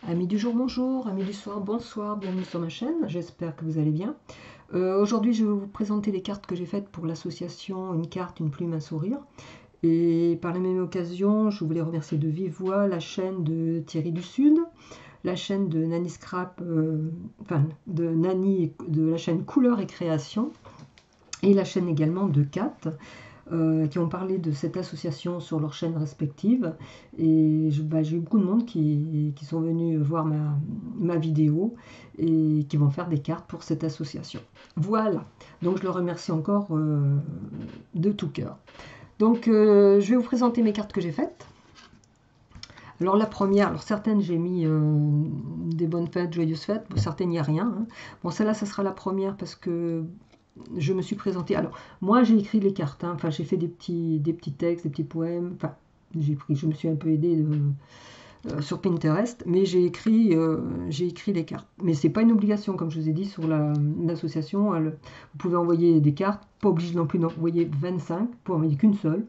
Amis du jour, bonjour, amis du soir, bonsoir, bienvenue sur ma chaîne, j'espère que vous allez bien. Aujourd'hui je vais vous présenter les cartes que j'ai faites pour l'association Une carte, une plume, un sourire. Et par la même occasion, je voulais remercier de vive voix la chaîne de Thierry du Sud, la chaîne de Nani Scrap, de Nani, de la chaîne Couleur et Création, et la chaîne également de Kat, qui ont parlé de cette association sur leurs chaînes respectives. Et j'ai eu beaucoup de monde qui sont venus voir ma vidéo et qui vont faire des cartes pour cette association. Voilà, donc je le remercie encore de tout cœur. Donc je vais vous présenter mes cartes que j'ai faites. Alors la première, alors certaines j'ai mis des bonnes fêtes, joyeuses fêtes, pour certaines il n'y a rien. Hein. Bon, celle-là, ça sera la première parce que je me suis présentée. Alors, moi, j'ai écrit les cartes. Hein. Enfin, j'ai fait des petits textes, des petits poèmes. Enfin, je me suis un peu aidée sur Pinterest, mais j'ai écrit les cartes. Mais c'est pas une obligation, comme je vous ai dit sur l'association. Vous pouvez envoyer des cartes, pas obligé non plus d'envoyer 25, vous pouvez envoyer qu'une seule,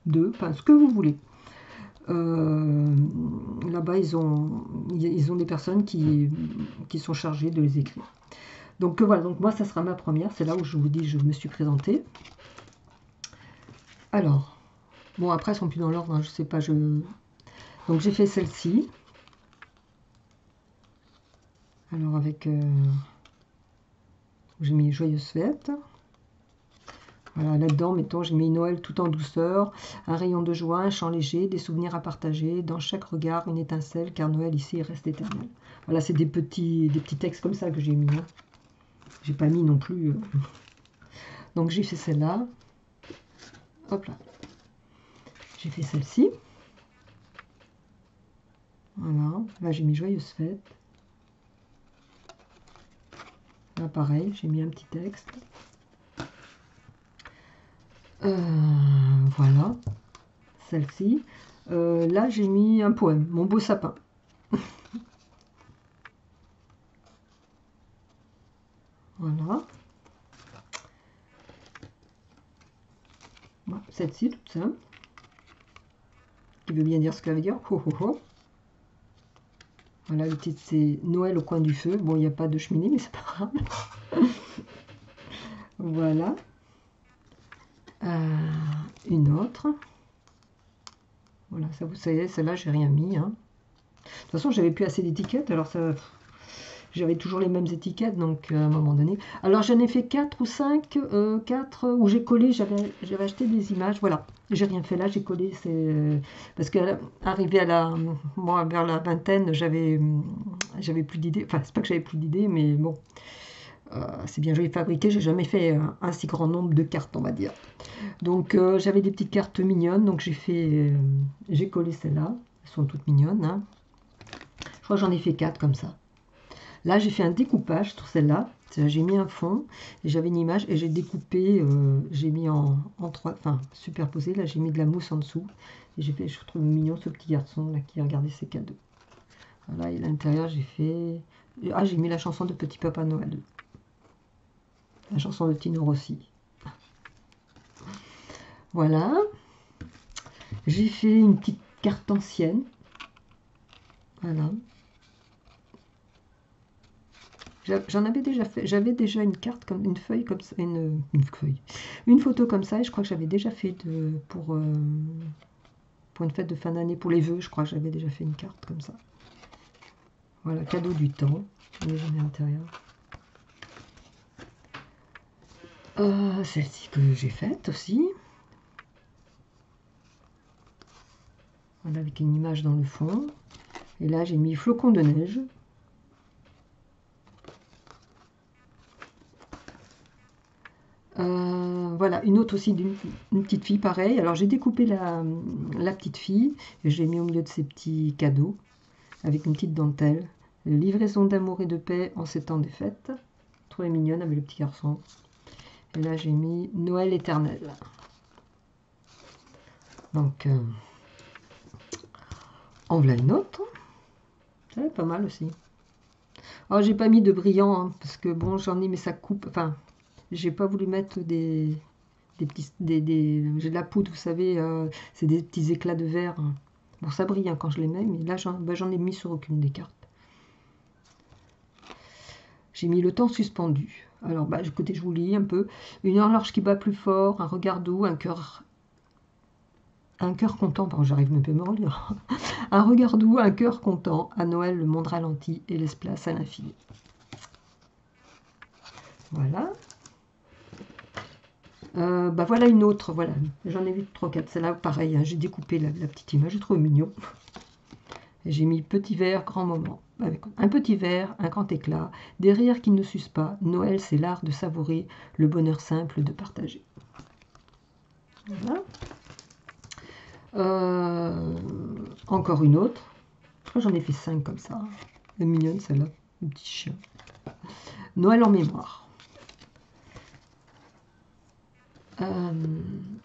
deux, enfin, ce que vous voulez. Là-bas, ils ont des personnes qui sont chargées de les écrire. Donc voilà, donc moi ça sera ma première, c'est là où je vous dis je me suis présentée. Alors, bon après elles sont plus dans l'ordre, hein, je sais pas, donc j'ai fait celle-ci. Alors avec, j'ai mis Joyeuse Fête. Voilà, là-dedans, mettons, j'ai mis Noël tout en douceur, un rayon de joie, un chant léger, des souvenirs à partager, dans chaque regard une étincelle, car Noël ici reste éternel. Voilà, c'est des petits textes comme ça que j'ai mis. Hein. J'ai pas mis non plus. Donc j'ai fait celle-là. Hop là. J'ai fait celle-ci. Voilà. Là j'ai mis Joyeuse Fête. Là pareil, j'ai mis un petit texte. Voilà. Celle-ci. Là j'ai mis un poème, Mon beau sapin. Voilà. Voilà. Celle-ci, toute simple. Qui veut bien dire ce qu'elle veut dire. Ho, ho, ho. Voilà, le titre c'est Noël au coin du feu. Bon, il n'y a pas de cheminée, mais c'est pas grave. Voilà. Une autre. Voilà, ça vous savez, celle-là, j'ai rien mis. Hein. De toute façon, j'avais plus assez d'étiquettes, alors ça, j'avais toujours les mêmes étiquettes, donc à un moment donné. Alors j'en ai fait 4 ou 5, 4 où j'ai collé, j'avais acheté des images, voilà. J'ai rien fait là, j'ai collé, parce qu'arrivé moi, vers la vingtaine, j'avais plus d'idées, enfin c'est pas que j'avais plus d'idées, mais bon, c'est bien joli fabriqué, j'ai jamais fait un si grand nombre de cartes, on va dire. Donc j'avais des petites cartes mignonnes, donc j'ai collé celles-là, elles sont toutes mignonnes. Hein. Je crois que j'en ai fait 4 comme ça. Là, j'ai fait un découpage sur celle-là. J'ai mis un fond, et j'avais une image, et j'ai découpé, j'ai mis en trois, enfin superposé. Là, j'ai mis de la mousse en dessous. Et j'ai fait, je trouve mignon ce petit garçon là qui regardait ses cadeaux. Voilà, et à l'intérieur, j'ai fait. Ah, j'ai mis la chanson de Petit Papa Noël. La chanson de Tino Rossi. Voilà. J'ai fait une petite carte ancienne. Voilà. J'en avais déjà fait, j'avais déjà une carte comme une feuille comme ça, une photo comme ça, et je crois que j'avais déjà fait pour une fête de fin d'année, pour les vœux, je crois que j'avais déjà fait une carte comme ça. Voilà, cadeau du temps, je l'ai mis à l'intérieur. Celle-ci que j'ai faite aussi. Voilà, avec une image dans le fond. Et là, j'ai mis flocon de neige. Voilà, une autre aussi d'une petite fille, pareil. Alors j'ai découpé la petite fille, et j'ai mis au milieu de ces petits cadeaux, avec une petite dentelle. Livraison d'amour et de paix en ces temps des fêtes. Trop mignonne avec le petit garçon. Et là j'ai mis Noël éternel. Donc, en voilà une autre. C'est pas mal aussi. Alors j'ai pas mis de brillant, hein, parce que bon, j'en ai, mais ça coupe. Enfin, j'ai pas voulu mettre des petits, j'ai de la poudre, vous savez, c'est des petits éclats de verre. Bon, ça brille hein, quand je les mets, mais là j'en ai mis sur aucune des cartes. J'ai mis le temps suspendu. Alors, bah, écoutez, je vous lis un peu. Une horloge qui bat plus fort, un regard doux, un cœur content. Pardon, j'arrive même pas à me relire. Un regard doux, un cœur content. À Noël, le monde ralentit et laisse place à l'infini. Voilà. Bah voilà une autre, voilà. J'en ai vu 3-4. Celle-là, pareil, hein, j'ai découpé la petite image, j'ai trouvé mignon. J'ai mis petit verre, grand moment. Avec un petit verre, un grand éclat, des rires qui ne s'usent pas. Noël, c'est l'art de savourer le bonheur simple de partager. Voilà. Encore une autre. J'en ai fait 5 comme ça. Elle est mignonne celle-là, le petit chien. Noël en mémoire.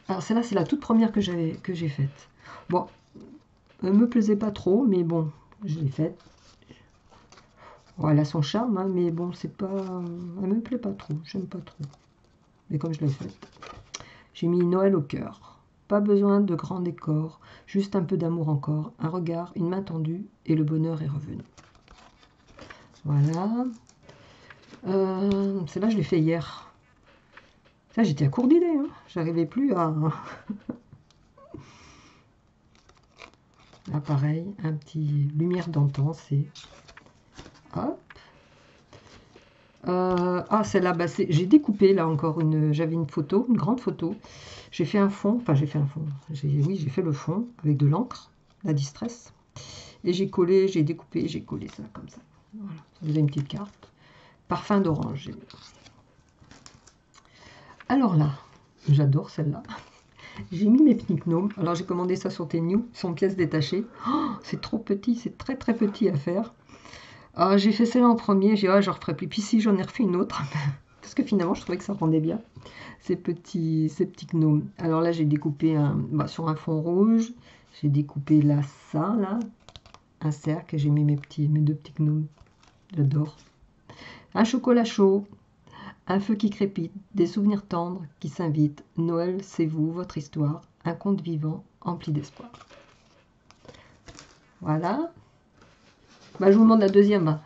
Alors celle-là, c'est la toute première que j'ai faite. Bon, elle me plaisait pas trop, mais bon, je l'ai faite. Bon, elle a son charme, hein, mais bon, c'est pas... Elle me plaît pas trop, j'aime pas trop. Mais comme je l'ai faite, j'ai mis Noël au cœur. Pas besoin de grand décor, juste un peu d'amour encore, un regard, une main tendue, et le bonheur est revenu. Voilà. Celle-là, je l'ai fait hier. Ça, j'étais à court d'idées, hein. J'arrivais plus à... Là, pareil, un petit lumière d'antan, c'est... Hop. Ah, celle-là, bah, j'ai découpé, là, encore une... J'avais une photo, une grande photo. J'ai fait un fond, enfin, j'ai fait un fond. Oui, j'ai fait le fond avec de l'encre, la distress. Et j'ai collé, j'ai découpé, j'ai collé ça, comme ça. Voilà, ça faisait une petite carte. Parfum d'orange, j'ai mis. Alors là, j'adore celle-là. J'ai mis mes petits gnomes. Alors j'ai commandé ça sur Temu, sont pièces détachées. Oh, c'est trop petit, c'est très très petit à faire. J'ai fait celle-là en premier, j'ai dit je referai plus. Puis si j'en ai refait une autre, parce que finalement je trouvais que ça rendait bien ces petits gnomes. Alors là j'ai découpé sur un fond rouge, j'ai découpé là ça, là, un cercle, et j'ai mis mes deux petits gnomes. J'adore. Un chocolat chaud. Un feu qui crépite, des souvenirs tendres qui s'invitent. Noël, c'est vous, votre histoire, un conte vivant, empli d'espoir. Voilà. Bah, je vous demande la deuxième.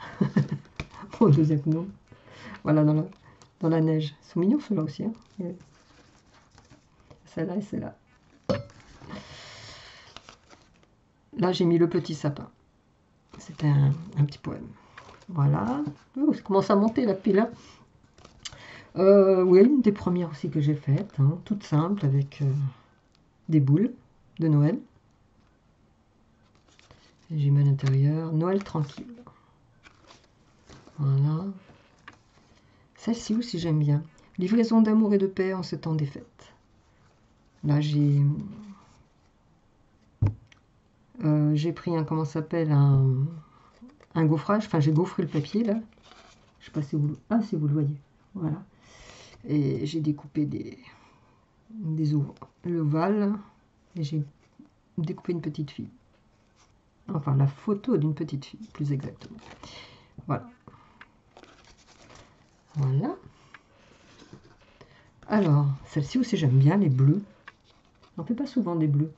Mon deuxième nom. Voilà, dans la neige. Ils sont mignons ceux-là aussi. Hein. Celle-là et celle-là. Là, j'ai mis le petit sapin. C'était un petit poème. Voilà. Oh, ça commence à monter la pile. Hein. Oui, une des premières aussi que j'ai faites, hein, toute simple, avec des boules de Noël. J'ai mis à l'intérieur Noël tranquille. Voilà. Celle-ci aussi j'aime bien. Livraison d'amour et de paix en ce temps des fêtes. Là j'ai pris comment ça s'appelle, un gaufrage. Enfin j'ai gaufré le papier là. Je sais pas si vous, si vous le voyez. Voilà. Et j'ai découpé l'ovale et j'ai découpé une petite fille. Enfin, la photo d'une petite fille, plus exactement. Voilà. Voilà. Alors, celle-ci aussi, j'aime bien les bleus. On ne fait pas souvent des bleus.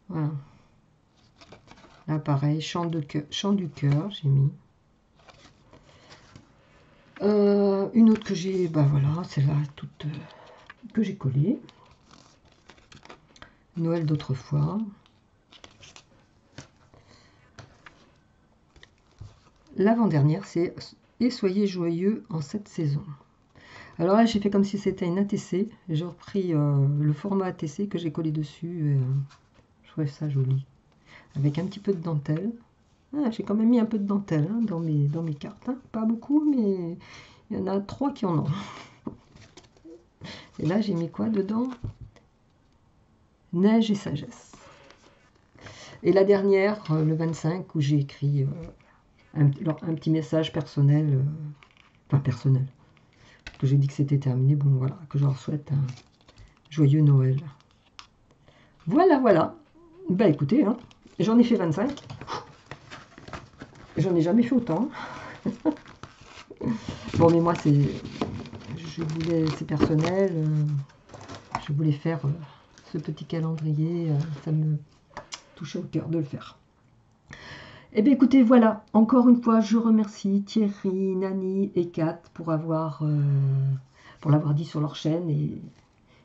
Voilà. Là, pareil, chant du cœur, j'ai mis. Une autre que j'ai, bah voilà, celle-là, toute que j'ai collée. Noël d'autrefois. L'avant-dernière, c'est « Et soyez joyeux en cette saison ». Alors là, j'ai fait comme si c'était une ATC. J'ai repris le format ATC que j'ai collé dessus. Je trouvais ça joli. Avec un petit peu de dentelle. J'ai quand même mis un peu de dentelle hein, dans mes cartes. Hein. Pas beaucoup, mais il y en a 3 qui en ont. Et là, j'ai mis quoi dedans? Neige et sagesse. Et la dernière, le 25, où j'ai écrit un petit message personnel. Enfin, personnel. Que j'ai dit que c'était terminé. Bon, voilà. Que je leur souhaite un joyeux Noël. Voilà, voilà. Bah écoutez, hein, j'en ai fait 25. J'en ai jamais fait autant. Bon, mais moi, c'est personnel. Je voulais faire ce petit calendrier. Ça me touchait au cœur de le faire. Eh bien écoutez, voilà, encore une fois, je remercie Thierry, Nani et Kat pour l'avoir dit sur leur chaîne et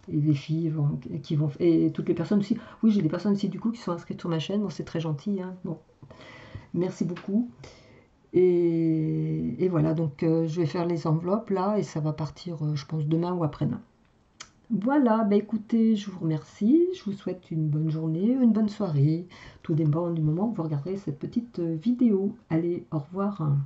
les filles qui vont et toutes les personnes aussi. Oui, j'ai des personnes aussi du coup qui sont inscrites sur ma chaîne, bon, c'est très gentil, hein. Bon, merci beaucoup. Et voilà, donc je vais faire les enveloppes là et ça va partir, je pense, demain ou après-demain. Voilà, bah écoutez, je vous remercie, je vous souhaite une bonne journée, une bonne soirée, tout dépend du moment où vous regarderez cette petite vidéo. Allez, au revoir.